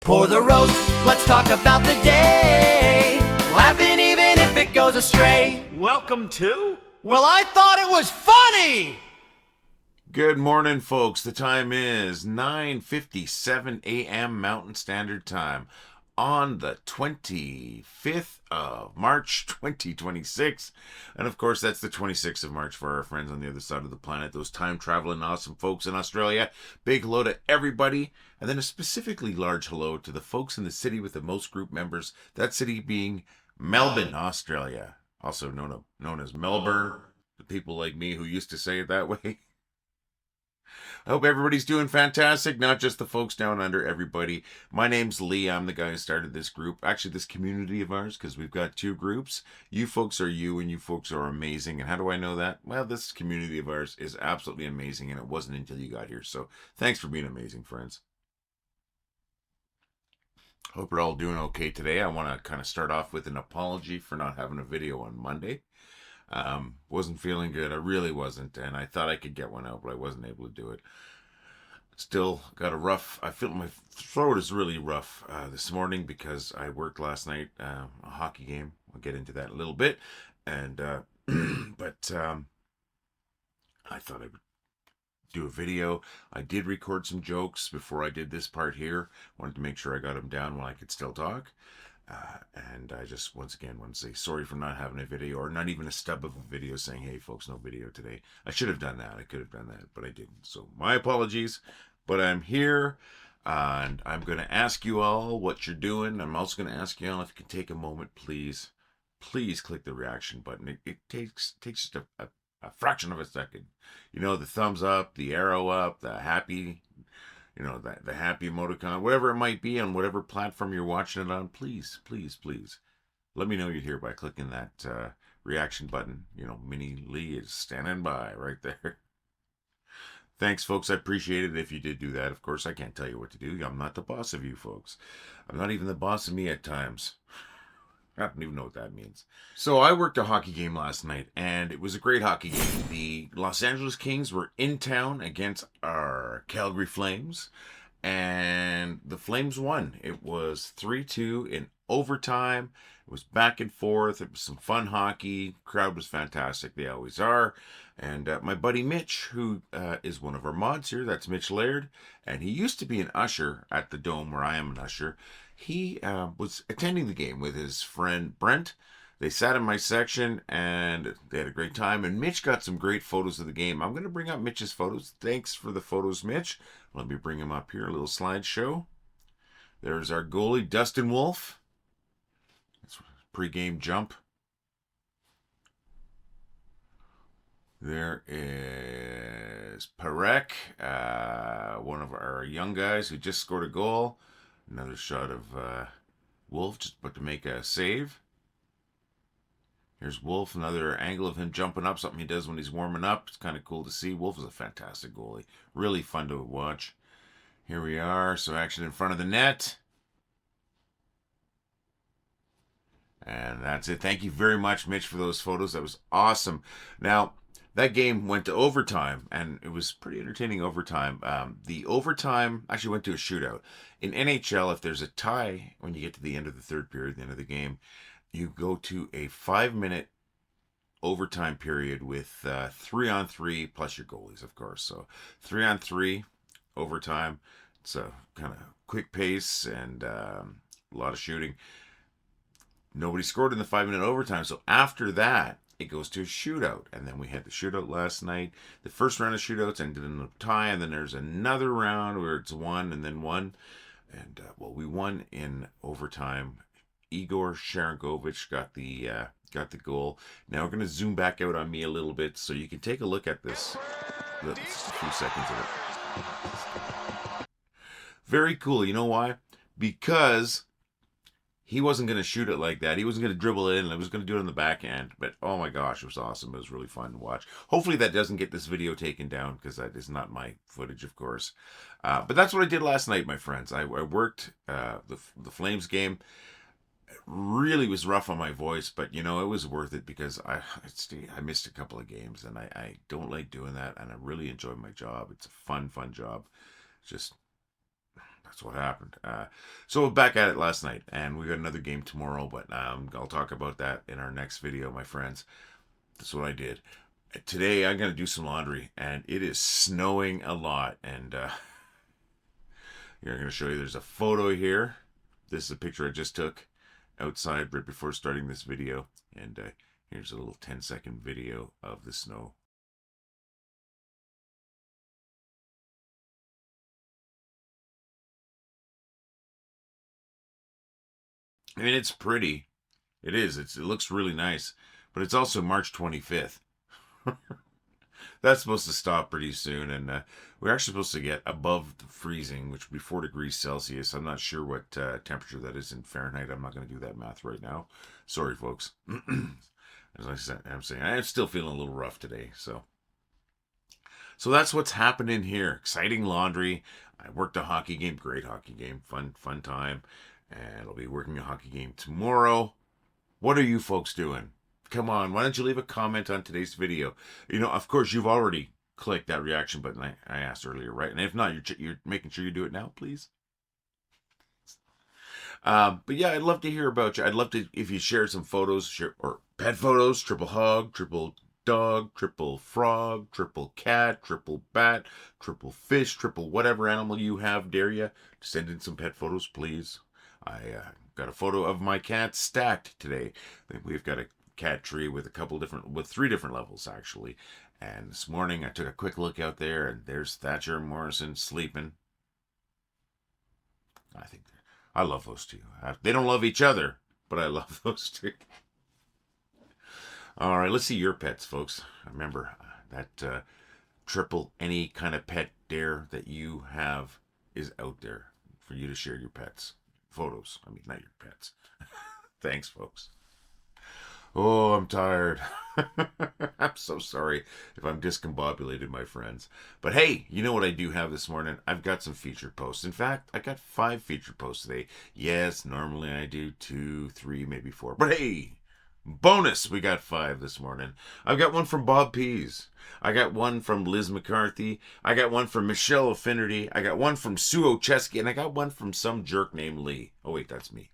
Pour the roast, let's talk about the day. Laughing even if it goes astray. Welcome to? Well, I thought it was funny! Good morning, folks. The time is 9:57 a.m. Mountain Standard Time on the 25th of March, 2026. And of course, that's the 26th of March for our friends on the other side of the planet, those time-traveling awesome folks in Australia. Big hello to everybody. And then a specifically large hello to the folks in the city with the most group members, that city being Melbourne, Australia. Also known as Melbourne, the people like me who used to say it that way. I hope everybody's doing fantastic, not just the folks down under, everybody. My name's Lee. I'm the guy who started this group, actually this community of ours, because we've got two groups. You folks are you, and you folks are amazing. And how do I know that? Well, this community of ours is absolutely amazing, and it wasn't until you got here. So thanks for being amazing, friends. Hope you're all doing okay today. I want to kind of start off with an apology for not having a video on Monday. Wasn't feeling good. I really wasn't, and I thought I could get one out, but I wasn't able to do it. Still got I feel my throat is really rough this morning because I worked last night, a hockey game. I'll get into that in a little bit, and but I thought I would do a video. I did record some jokes before I did this part here. Wanted to make sure I got them down while I could still talk. And I just, once again, want to say sorry for not having a video, or not even a stub of a video saying, hey folks, no video today. I should have done that. I could have done that, but I didn't. So my apologies, but I'm here, and I'm going to ask you all what you're doing. I'm also going to ask you all if you can take a moment, please click the reaction button. It takes just a fraction of a second. You know, the thumbs up, the arrow up, the happy, you know, the happy emoticon, whatever it might be on whatever platform you're watching it on. Please let me know you're here by clicking that reaction button. You know, Mini Lee is standing by right there. Thanks, folks. I appreciate it if you did do that. Of course, I can't tell you what to do. I'm not the boss of you folks. I'm not even the boss of me at times. I don't even know what that means. So I worked a hockey game last night, and it was a great hockey game. The Los Angeles Kings were in town against our Calgary Flames, and the Flames won. It was 3-2 in overtime. It was back and forth. It was some fun hockey. Crowd was fantastic. They always are. And my buddy Mitch, who is one of our mods here, that's Mitch Laird, and he used to be an usher at the Dome where I am an usher. He was attending the game with his friend Brent. They sat in my section and they had a great time. And Mitch got some great photos of the game. I'm going to bring up Mitch's photos. Thanks for the photos, Mitch. Let me bring him up here, a little slideshow. There's our goalie, Dustin Wolf. That's a pre-game jump. There is Parek, one of our young guys who just scored a goal. Another shot of Wolf just about to make a save. Here's Wolf, another angle of him jumping up, something he does when he's warming up. It's kind of cool to see. Wolf is a fantastic goalie. Really fun to watch. Here we are. So action in front of the net. And that's it. Thank you very much, Mitch, for those photos. That was awesome. Now, that game went to overtime, and it was pretty entertaining overtime. The overtime actually went to a shootout. In NHL, if there's a tie when you get to the end of the third period, the end of the game, you go to a 5-minute overtime period with 3-on-3 plus your goalies, of course. So 3-on-3 overtime. It's a kind of quick pace and a lot of shooting. Nobody scored in the 5-minute overtime. So after that, it goes to a shootout. And then we had the shootout last night. The first round of shootouts ended in a tie, and then there's another round where it's 1 and then 1. And well, we won in overtime. Igor Sharangovich got the goal. Now we're going to zoom back out on me a little bit so you can take a look at this. Just a few seconds of it. Very cool. You know why? Because he wasn't going to shoot it like that. He wasn't going to dribble it in. He was going to do it on the backhand. But oh my gosh, it was awesome. It was really fun to watch. Hopefully that doesn't get this video taken down, because that is not my footage, of course. But that's what I did last night, my friends. I worked the Flames game. It really was rough on my voice, but you know, it was worth it because I missed a couple of games, and I don't like doing that, and I really enjoy my job. It's a fun job. Just that's what happened. So we're back at it last night, and we got another game tomorrow, but I'll talk about that in our next video, my friends. That's what I did. Today I'm going to do some laundry, and it is snowing a lot, and here I'm going to show you, there's a photo here. This is a picture I just took outside right before starting this video, and here's a little 10-second video of the snow. I mean, it's pretty. It is. It looks really nice, but it's also March 25th. That's supposed to stop pretty soon, and we're actually supposed to get above the freezing, which would be 4 degrees Celsius. I'm not sure what temperature that is in Fahrenheit. I'm not going to do that math right now. Sorry, folks. As I said, I'm saying I'm still feeling a little rough today. So that's what's happening here. Exciting laundry. I worked a hockey game, great hockey game, fun time, and I'll be working a hockey game tomorrow. What are you folks doing? Come on, why don't you leave a comment on today's video? You know, of course, you've already clicked that reaction button I asked earlier, right? And if not, you're making sure you do it now, please. But yeah, I'd love to hear about you. I'd love to, if you share some photos, or pet photos, triple hog, triple dog, triple frog, triple cat, triple bat, triple fish, triple whatever animal you have, dare you. Send in some pet photos, please. I got a photo of my cat stacked today. We've got a cat tree with with 3 different levels actually, and this morning I took a quick look out there, and there's Thatcher and Morrison sleeping. I love those two. They don't love each other, but I love those two. All right, let's see your pets, folks. Remember that triple any kind of pet dare that you have is out there for you to share your pets photos. I mean, not your pets. Thanks, folks. Oh, I'm tired. I'm so sorry if I'm discombobulated, my friends. But hey, you know what I do have this morning? I've got some featured posts. In fact, I got 5 featured posts today. Yes, normally I do 2, 3, maybe 4. But hey, bonus, we got 5 this morning. I've got one from Bob Pease. I got one from Liz McCarthy. I got one from Michelle Affinity. I got one from Sue Ocheski. And I got one from some jerk named Lee. Oh, wait, that's me.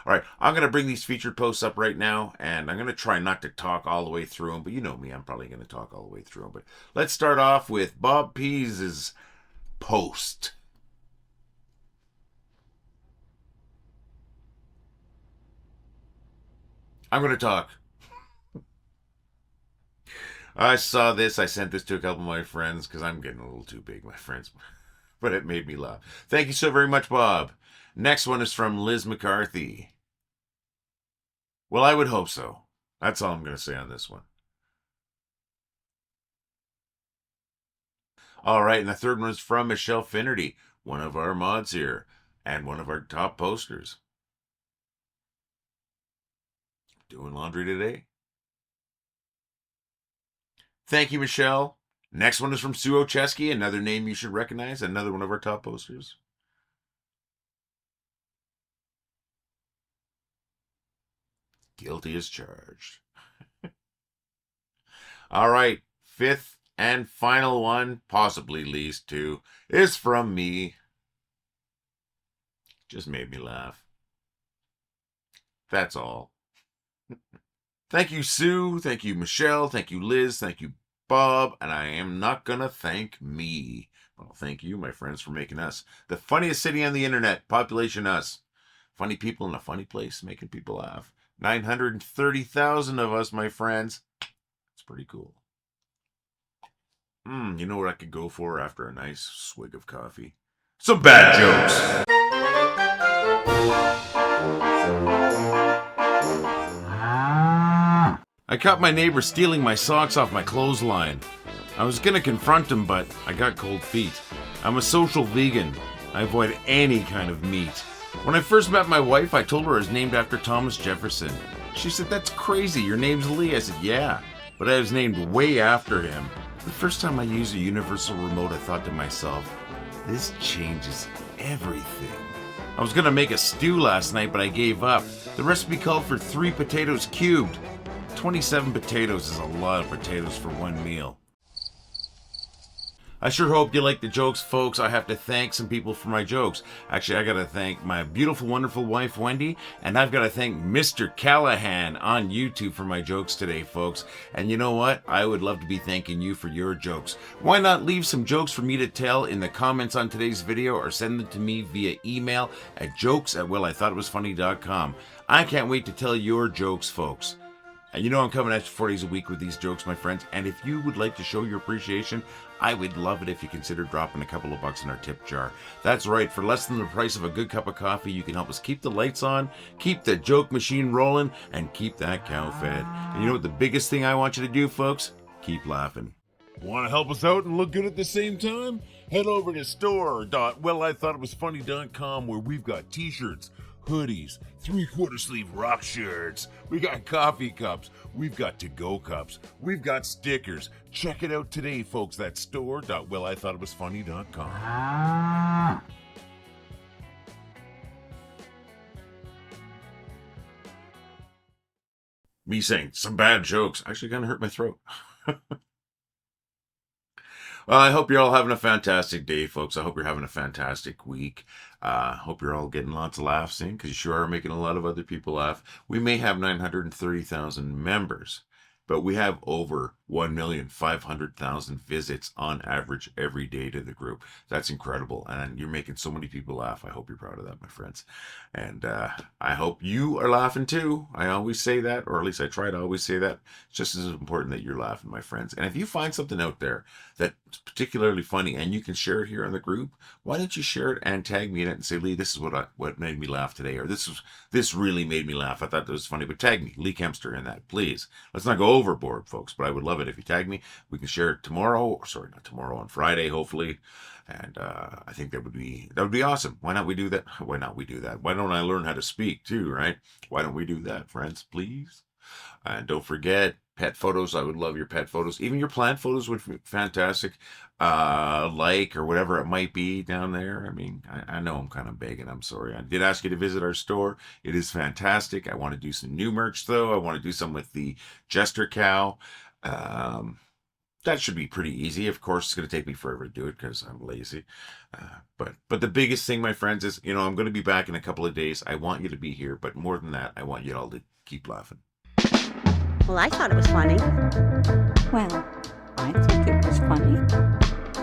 All right, I'm going to bring these featured posts up right now, and I'm going to try not to talk all the way through them, but you know me, I'm probably going to talk all the way through them. But let's start off with Bob Pease's post. I'm going to talk. I saw this. I sent this to a couple of my friends because I'm getting a little too big, my friends. But it made me laugh. Thank you so very much, Bob. Next one is from Liz McCarthy. Well, I would hope so. That's all I'm going to say on this one. All right, and the third one is from Michelle Finnerty, one of our mods here, and one of our top posters. Doing laundry today. Thank you, Michelle. Next one is from Sue Ocheski, another name you should recognize, another one of our top posters. Guilty as charged. All right, 5th and final one, possibly least 2, is from me. Just made me laugh. That's all. Thank you, Sue. Thank you, Michelle. Thank you, Liz. Thank you, Bob. And I am not going to thank me. Well, thank you, my friends, for making us the funniest city on the internet. Population us. Funny people in a funny place, making people laugh. 930,000 of us, my friends. It's pretty cool. You know what I could go for after a nice swig of coffee? Some bad jokes. I caught my neighbor stealing my socks off my clothesline. I was gonna confront him, but I got cold feet. I'm a social vegan. I avoid any kind of meat. When I first met my wife, I told her I was named after Thomas Jefferson. She said, "That's crazy, your name's Lee." I said, "Yeah, but I was named way after him." The first time I used a universal remote, I thought to myself, this changes everything. I was gonna make a stew last night, but I gave up. The recipe called for 3 potatoes cubed. 27 potatoes is a lot of potatoes for one meal. I sure hope you like the jokes, folks. I have to thank some people for my jokes. Actually, I got to thank my beautiful, wonderful wife, Wendy, and I've got to thank Mr. Callahan on YouTube for my jokes today, folks. And you know what? I would love to be thanking you for your jokes. Why not leave some jokes for me to tell in the comments on today's video, or send them to me via email at jokes@wellitheightitwasfunny.com. I can't wait to tell your jokes, folks. And you know I'm coming at you 4 days a week with these jokes, my friends. And if you would like to show your appreciation, I would love it if you consider dropping a couple of bucks in our tip jar. That's right, for less than the price of a good cup of coffee, you can help us keep the lights on, keep the joke machine rolling, and keep that cow fed. And you know what the biggest thing I want you to do, folks? Keep laughing. Want to help us out and look good at the same time? Head over to store.wellitheightitwasfunny.com, where we've got t-shirts, hoodies, 3/4 sleeve rock shirts, we got coffee cups, we've got to-go cups, we've got stickers. Check it out today, folks. That's store.wellitheightitwasfunny.com. Me saying some bad jokes actually gonna hurt my throat. Well, I hope you're all having a fantastic day, folks. I hope you're having a fantastic week. Hope you're all getting lots of laughs in, because you sure are making a lot of other people laugh. We may have 930,000 members, but we have over 1,500,000 visits on average every day to the group. That's incredible. And you're making so many people laugh. I hope you're proud of that, my friends. And I hope you are laughing too. I always say that, or at least I try to always say that. It's just as important that you're laughing, my friends. And if you find something out there that's particularly funny and you can share it here on the group, why don't you share it and tag me in it and say, Lee, this is what made me laugh today, or this really made me laugh. I thought that was funny. But tag me, Lee Kempster, in that, please. Let's not go overboard, folks, but I would love it if you tag me. We can share it tomorrow, or sorry, not tomorrow, on Friday, hopefully. And I think that would be awesome. Why not we do that? Why not we do that? Why don't I learn how to speak too, right? Why don't we do that, friends, please? And don't forget, pet photos. I would love your pet photos. Even your plant photos would be fantastic. Like, or whatever it might be down there. I mean, I know I'm kind of begging. I'm sorry. I did ask you to visit our store. It is fantastic. I want to do some new merch, though. I want to do some with the Jester cow. That should be pretty easy. Of course, it's going to take me forever to do it because I'm lazy. But the biggest thing, my friends, is, I'm going to be back in a couple of days. I want you to be here. But more than that, I want you all to keep laughing. Well, I thought it was funny. Well, I think it was funny.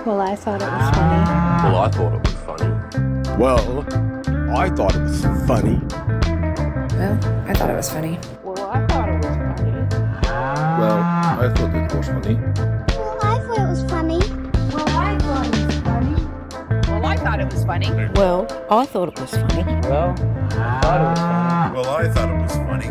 Well, I thought it was funny. Well, I thought it was funny. Well, I thought it was funny. Well, I thought it was funny. Well, I thought it was funny. Well, I thought it was funny. Well, I thought it was funny. Well, I thought it was funny. Well, I thought it was funny. Well, I thought it was funny. Well, I thought it was funny. Well, I thought it was funny.